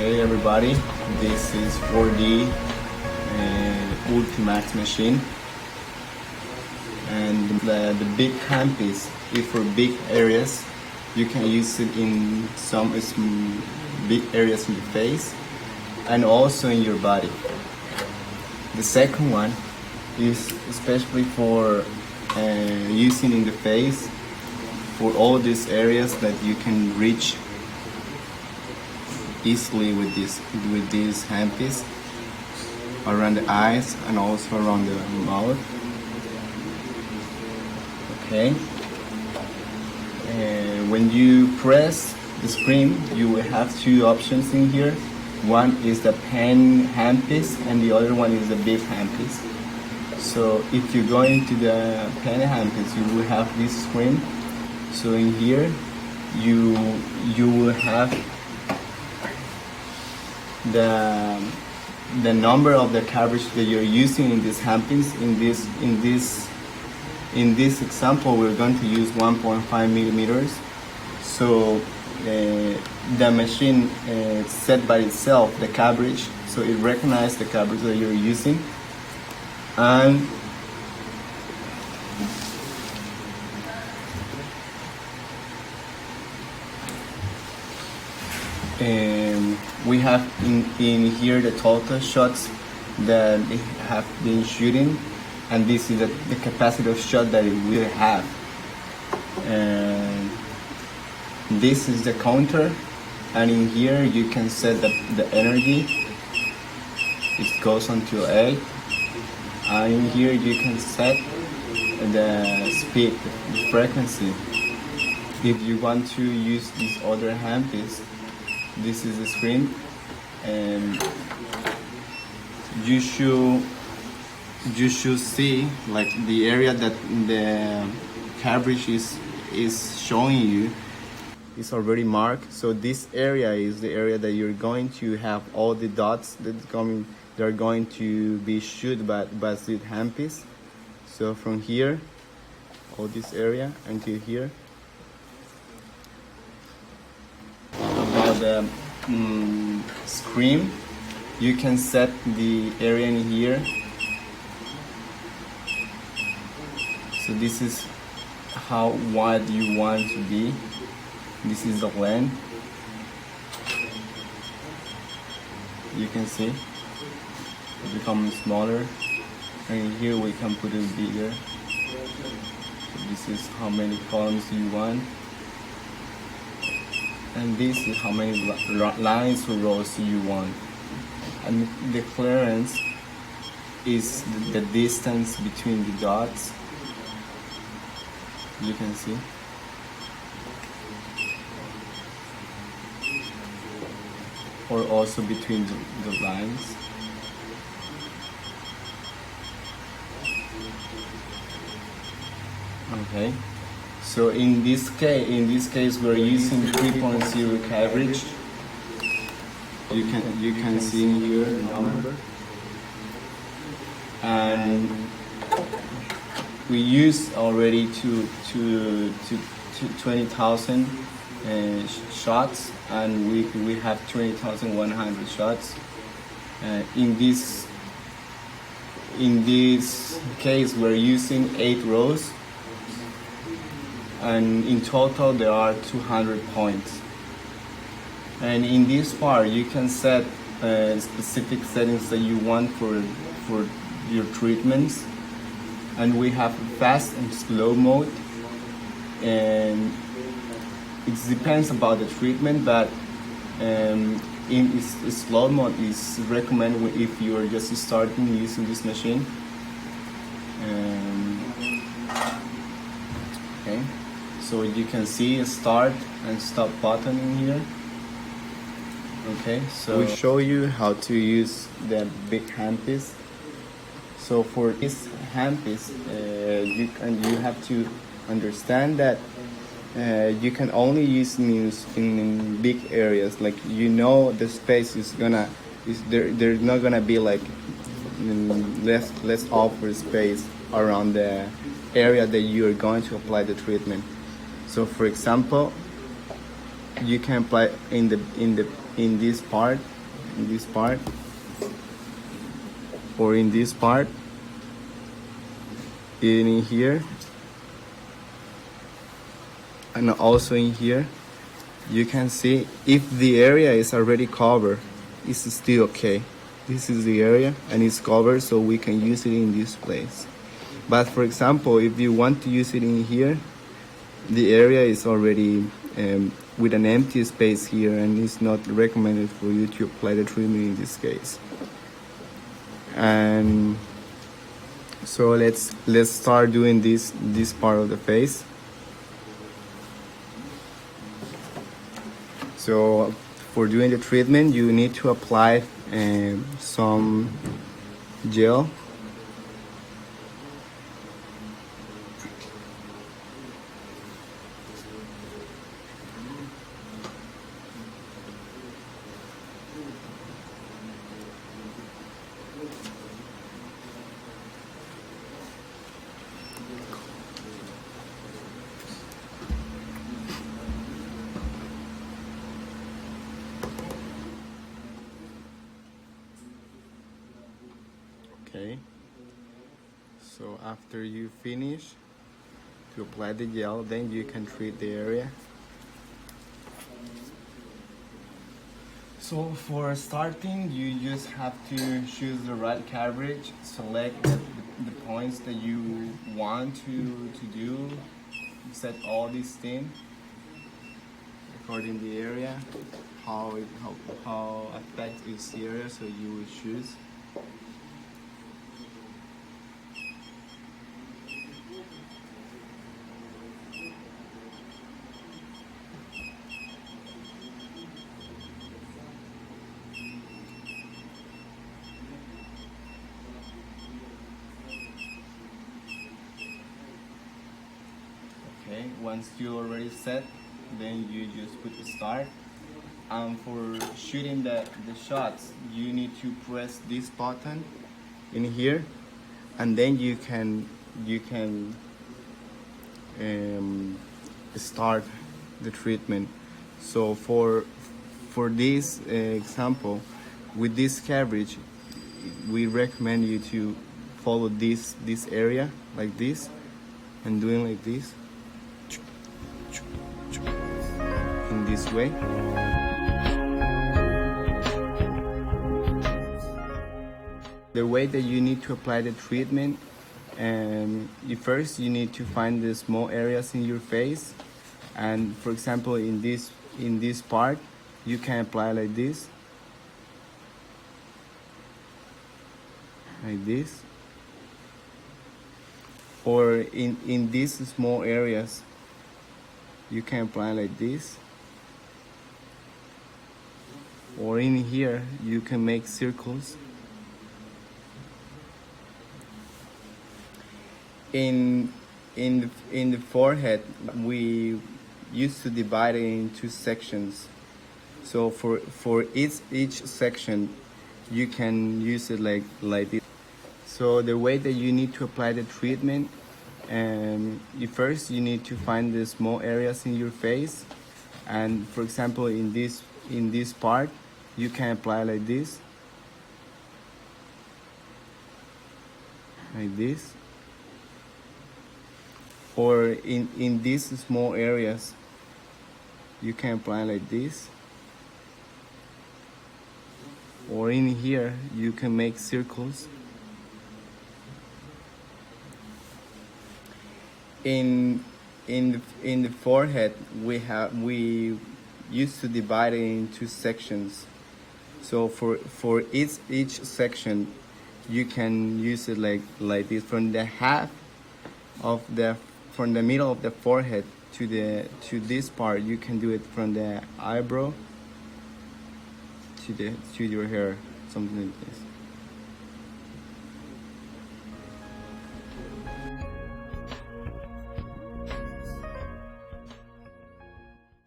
Hey everybody, this is 4D Ultimax machine, and the big handpiece is for big areas. You can use it in some big areas in the face and also in your body. The second one is especially for using in the face for all these areas that you can reach easily with this handpiece, around the eyes and also around the mouth. Okay. When you press the screen, you will have two options in here. One is the pen handpiece and the other one is the big handpiece. So if you go into the pen handpiece, you will have this screen. So in here, you will have the number of the cartridge that you're using in this handpiece. In this example, we're going to use 1.5 millimeters. So the machine set by itself the cartridge, so it recognizes the cartridge that you're using, and we have in here the total shots that they have been shooting, and this is the capacity of shot that it will have. And this is the counter, and in here you can set the energy. It goes until 8, and in here you can set the speed, the frequency. If you want to use this other handpiece, this is the screen, and you should see like the area that the cartridge is showing you is already marked. So this area is the area that you're going to have all the dots they're going to be shot by the handpiece. So from here, all this area until here. About the screen, you can set the area in here. So this is how wide you want to be. This is the length. You can see it becomes smaller, and here we can put it bigger. So this is how many columns you want, and this is how many lines or rows you want. And the clearance is the distance between the dots. You can see. Or also between the lines. Okay. So in this case we're using 3.0 cartridge. You can see in here the number. And we used already to 20,000 shots, and we have 20,100 shots. In this case, we're using 8 rows, and in total there are 200 points. And in this part, you can set specific settings that you want for your treatments. And we have fast and slow mode, and it depends about the treatment, but in slow mode is recommended if you are just starting using this machine. Okay, so you can see a start and stop button in here. Okay, so we show you how to use the big handpiece. So for this handpiece, you have to understand that you can only use news in big areas. Like, you know, the space there's not gonna be like less offer space around the area that you are going to apply the treatment. So for example, you can apply in this part in this part, or in this part, in here, and also in here. You can see if the area is already covered, it's still okay. This is the area and it's covered, so we can use it in this place. But for example, if you want to use it in here, the area is already with an empty space here, and it's not recommended for you to apply the treatment in this case. And so let's start doing this part of the face. So for doing the treatment, you need to apply some gel. Okay, so after you finish to apply the gel, then you can treat the area. So for starting, you just have to choose the right coverage, select the points that you want to do, set all these things according to the area, how affect this area, so you will choose. Okay, once you already set, then you just put the start. And for shooting the shots, you need to press this button in here, and then you can start the treatment. So for this example, with this coverage, we recommend you to follow this area like this, and doing like this in this way. The way that you need to apply the treatment, first you need to find the small areas in your face, and for example in this part you can apply like this, or in these small areas you can apply like this, or in here you can make circles. In the forehead, we used to divide it into sections. So for each section, you can use it like this. So the way that you need to apply the treatment, first you need to find the small areas in your face, and for example in this part, you can apply like this, or in these small areas you can apply like this, or in here you can make circles. In the forehead, we used to divide it into sections. So for each section, you can use it like this, from the middle of the forehead to this part. You can do it from the eyebrow to your hair, something like this.